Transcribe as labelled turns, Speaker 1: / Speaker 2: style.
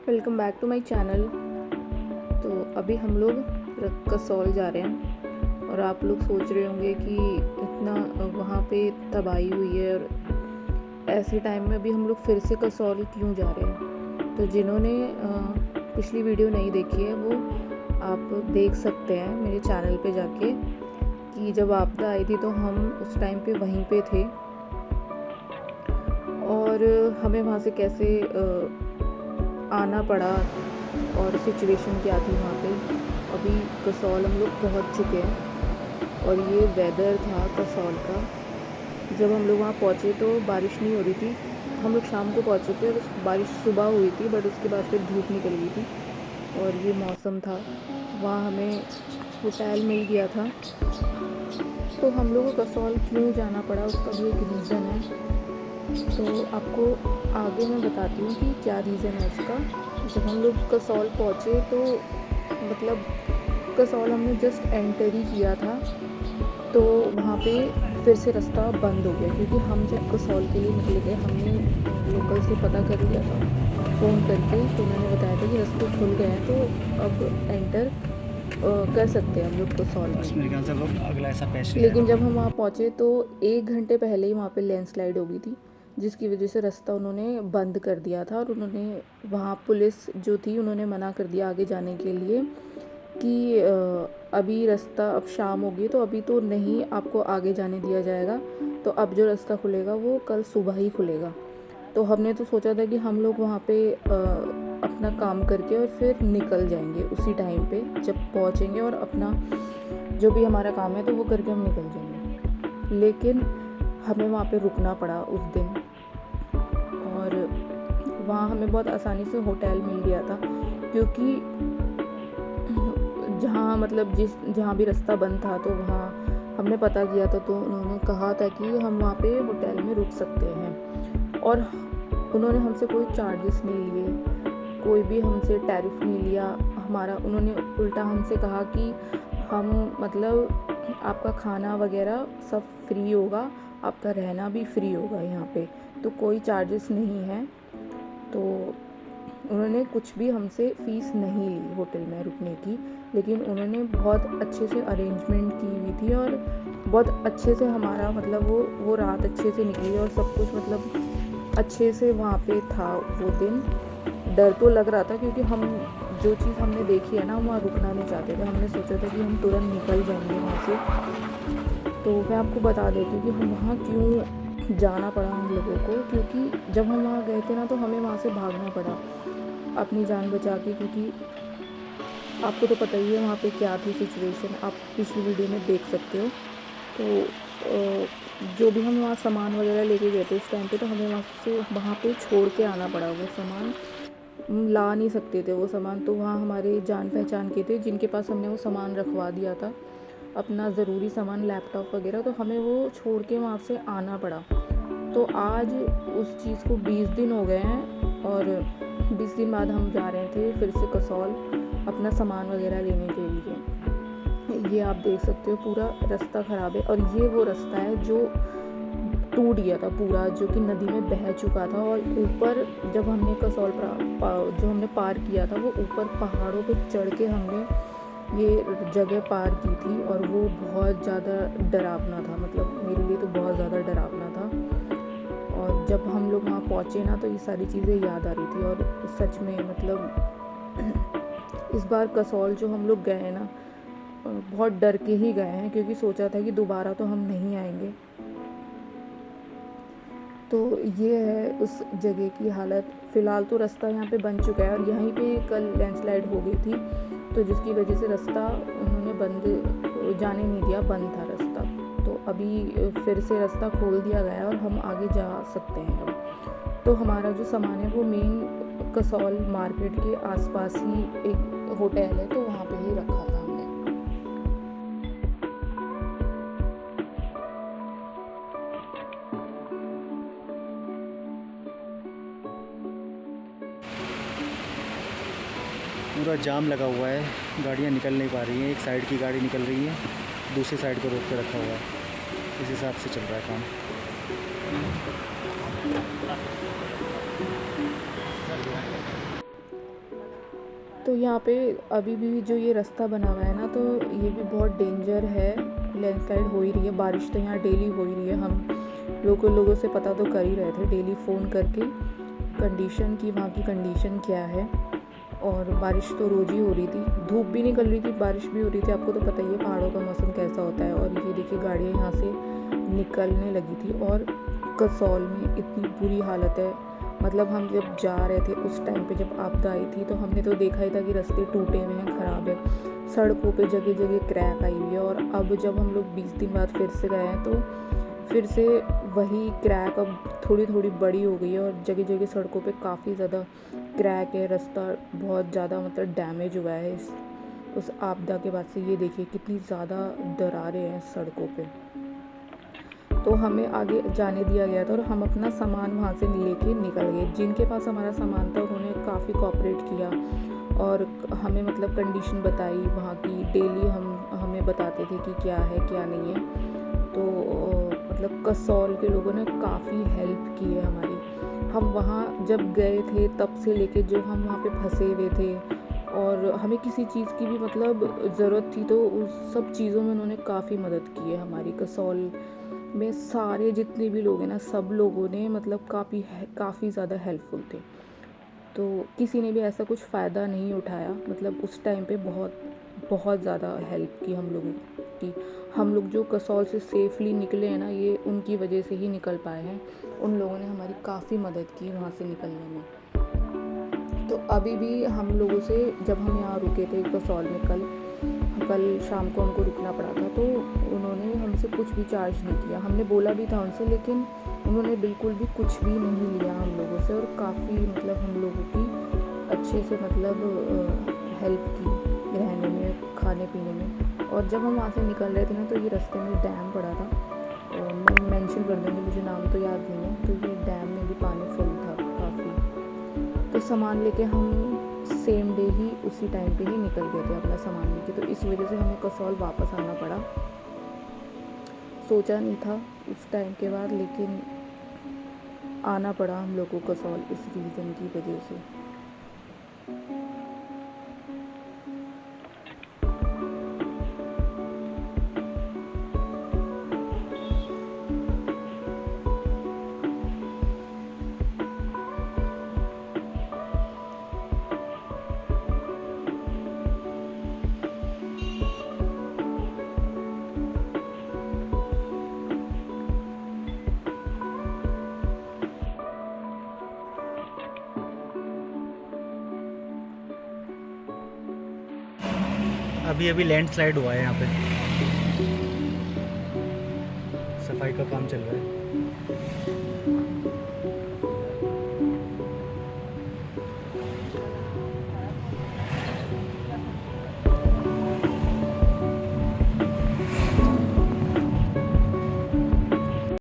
Speaker 1: Welcome back to my channel. तो अभी हम लोग कसौल जा रहे हैं और आप लोग सोच रहे होंगे कि इतना वहाँ पे तबाही हुई है और ऐसे टाइम में अभी हम लोग फिर से कसौल क्यों जा रहे हैं। तो जिन्होंने पिछली वीडियो नहीं देखी है वो आप देख सकते हैं मेरे चैनल पे जाके कि जब आपदा आई थी तो हम उस टाइम पे वहीं पे थे और हमें वहाँ से कैसे आना पड़ा और सिचुएशन क्या थी वहाँ पे। अभी कसौल हम लोग पहुँच चुके हैं और ये वेदर था कसौल का। जब हम लोग वहाँ पहुँचे तो बारिश नहीं हो रही थी। हम लोग शाम को पहुँचे थे और बारिश सुबह हुई थी, बट उसके बाद फिर धूप निकल गई थी और ये मौसम था। वहाँ हमें होटल मिल गया था। तो हम लोग को कसौल क्यों जाना पड़ा उसका भी एक रीज़न है, तो आपको आगे मैं बताती हूँ कि क्या रीज़न है उसका। जब हम लोग कसौल पहुँचे तो मतलब कसौल हमने जस्ट एंटर ही किया था तो वहाँ पे फिर से रास्ता बंद हो गया, क्योंकि हम जब कसौल के लिए निकले थे हमने लोकल से पता कर लिया था फ़ोन करके, तो उन्होंने बताया था कि रास्ते खुल गए हैं तो अब एंटर कर सकते हैं हम लोग कसौल में।
Speaker 2: मेरे ख्याल से लोग अगला ऐसा पैसे
Speaker 1: लेकिन जब हम वहाँ पहुँचे तो 1 घंटे पहले ही वहाँ पे लैंडस्लाइड हो गई थी, जिसकी वजह से रास्ता उन्होंने बंद कर दिया था और उन्होंने वहाँ पुलिस जो थी उन्होंने मना कर दिया आगे जाने के लिए कि अभी रास्ता अब शाम हो गई तो अभी तो नहीं आपको आगे जाने दिया जाएगा, तो अब जो रास्ता खुलेगा वो कल सुबह ही खुलेगा। तो हमने तो सोचा था कि हम लोग वहाँ पे अपना काम करके और फिर निकल जाएंगे उसी टाइम पे जब पहुँचेंगे, और अपना जो भी हमारा काम है तो वो करके हम निकल जाएंगे। लेकिन हमें वहाँ पे रुकना पड़ा उस दिन और वहाँ हमें बहुत आसानी से होटल मिल गया था, क्योंकि जहाँ भी रास्ता बंद था तो वहाँ हमने पता किया था तो उन्होंने कहा था कि हम वहाँ पे होटल में रुक सकते हैं और उन्होंने हमसे कोई चार्जेस नहीं लिए, कोई भी हमसे टैरिफ नहीं लिया हमारा। उन्होंने उल्टा हमसे कहा कि हम मतलब आपका खाना वगैरह सब फ्री होगा, आपका रहना भी फ्री होगा यहाँ पे, तो कोई चार्जेस नहीं है। तो उन्होंने कुछ भी हमसे फ़ीस नहीं ली होटल में रुकने की, लेकिन उन्होंने बहुत अच्छे से अरेंजमेंट की हुई थी और बहुत अच्छे से हमारा मतलब वो रात अच्छे से निकली और सब कुछ मतलब अच्छे से वहाँ पे था वो दिन। डर तो लग रहा था क्योंकि हम जो चीज़ हमने देखी है ना वहाँ रुकना नहीं चाहते थे, हमने सोचा था कि हम तुरंत निकल जाएंगे वहाँ से। तो मैं आपको बता देती हूँ कि हम वहाँ क्यों जाना पड़ा हम लोगों को, क्योंकि जब हम वहाँ गए थे ना तो हमें वहाँ से भागना पड़ा अपनी जान बचा के, क्योंकि आपको तो पता ही है वहाँ पे क्या थी सिचुएशन, आप पिछली वीडियो में देख सकते हो। तो जो भी हम वहाँ सामान वगैरह लेके गए थे उस टाइम पे, तो हमें वहाँ पे छोड़ के आना पड़ा। वो सामान ला नहीं सकते थे वो सामान, तो वहाँ हमारे जान पहचान के थे जिनके पास हमने वो सामान रखवा दिया था, अपना ज़रूरी सामान लैपटॉप वगैरह, तो हमें वो छोड़ के वहाँ से आना पड़ा। तो आज उस चीज़ को 20 दिन हो गए हैं और 20 दिन बाद हम जा रहे थे फिर से कसौल अपना सामान वगैरह लेने के लिए। ये आप देख सकते हो पूरा रास्ता ख़राब है और ये वो रास्ता है जो टूट गया था पूरा, जो कि नदी में बह चुका था। और ऊपर जब हमने कसौल जो हमने पार किया था वो ऊपर पहाड़ों पे चढ़ के हमने ये जगह पार की थी और वो बहुत ज़्यादा डरावना था, मतलब मेरे लिए तो बहुत ज़्यादा डरावना था। और जब हम लोग वहाँ पहुँचे ना तो ये सारी चीज़ें याद आ रही थी और सच में मतलब इस बार कसौल जो हम लोग गए हैं ना बहुत डर के ही गए हैं, क्योंकि सोचा था कि दोबारा तो हम नहीं आएंगे। तो ये है उस जगह की हालत। फ़िलहाल तो रास्ता यहाँ पे बन चुका है और यहीं पे कल लैंडस्लाइड हो गई थी, तो जिसकी वजह से रास्ता उन्होंने बंद जाने नहीं दिया, बंद था रास्ता। तो अभी फिर से रास्ता खोल दिया गया है और हम आगे जा सकते हैं अब। तो हमारा जो सामान है वो मेन कसौल मार्केट के आसपास ही एक होटल है तो वहाँ पे ही रखा था हमने।
Speaker 2: पूरा जाम लगा हुआ है, गाड़ियाँ निकल नहीं पा रही हैं। एक साइड की गाड़ी निकल रही है, दूसरी साइड को रोक के रखा हुआ है। इस हिसाब से चल रहा है काम।
Speaker 1: तो यहाँ पे अभी भी जो ये रास्ता बना हुआ है ना, तो ये भी बहुत डेंजर है। लैंडस्लाइड हो ही रही है, बारिश तो यहाँ डेली हो ही रही है। हम लोगों से पता तो कर ही रहे थे डेली फ़ोन करके कंडीशन की, वहाँ की कंडीशन क्या है। और बारिश तो रोज़ ही हो रही थी, धूप भी निकल रही थी, बारिश भी हो रही थी। आपको तो पता ही है पहाड़ों का मौसम कैसा होता है। और ये देखिए गाड़ियाँ यहाँ से निकलने लगी थी। और कसौल में इतनी बुरी हालत है, मतलब हम जब जा रहे थे उस टाइम पे जब आपदा आई थी, तो हमने तो देखा ही था कि रास्ते टूटे हुए हैं, ख़राब है, सड़कों पे जगह जगह क्रैक आई हुई है। और अब जब हम लोग 20 दिन बाद फिर से गए हैं, तो फिर से वही क्रैक अब थोड़ी थोड़ी बड़ी हो गई है। और जगह जगह सड़कों पे काफ़ी ज़्यादा क्रैक है, रास्ता बहुत ज़्यादा मतलब डैमेज हुआ है उस आपदा के बाद से। ये देखिए कितनी ज़्यादा दरारें हैं सड़कों पे। तो हमें आगे जाने दिया गया था और हम अपना सामान वहाँ से लेके निकल गए। जिनके पास हमारा सामान था उन्होंने काफ़ी कोऑपरेट किया और हमें मतलब कंडीशन बताई वहाँ की, डेली हमें बताते थे कि क्या है क्या नहीं है। तो मतलब कसौल के लोगों ने काफ़ी हेल्प की है हमारी। हम वहाँ जब गए थे तब से लेके जो हम वहाँ पे फंसे हुए थे, और हमें किसी चीज़ की भी मतलब ज़रूरत थी, तो उस सब चीज़ों में उन्होंने काफ़ी मदद की है हमारी। कसौल में सारे जितने भी लोग हैं ना, सब लोगों ने मतलब काफ़ी ज़्यादा हेल्पफुल थे। तो किसी ने भी ऐसा कुछ फ़ायदा नहीं उठाया, मतलब उस टाइम पे बहुत ज़्यादा हेल्प की हम लोगों की। हम लोग जो कसौल से सेफ़ली निकले हैं ना, ये उनकी वजह से ही निकल पाए हैं। उन लोगों ने हमारी काफ़ी मदद की वहाँ से निकलने में। तो अभी भी हम लोगों से, जब हम यहाँ रुके थे कसौल में कल शाम को हमको रुकना पड़ा था, तो उन्होंने हमसे कुछ भी चार्ज नहीं किया। हमने बोला भी था उनसे, लेकिन उन्होंने बिल्कुल भी कुछ भी नहीं लिया हम लोगों से। और काफ़ी मतलब हम लोगों की अच्छे से मतलब हेल्प की रहने में, खाने पीने में। और जब हम वहाँ से निकल रहे थे ना, तो ये रास्ते में डैम पड़ा था, मैं मेंशन कर दूँगी, मुझे नाम तो याद नहीं है। तो ये डैम में भी पानी फुल था काफ़ी। तो सामान लेके हम सेम डे ही उसी टाइम पे ही निकल गए थे अपना सामान लेके। तो इस वजह से हमें कसौल वापस आना पड़ा। सोचा नहीं था उस टाइम के बाद, लेकिन आना पड़ा हम लोगों को कसौल इस रीज़न की वजह से।
Speaker 2: अभी लैंडस्लाइड हुआ है यहाँ पे, सफाई का काम चल रहा है।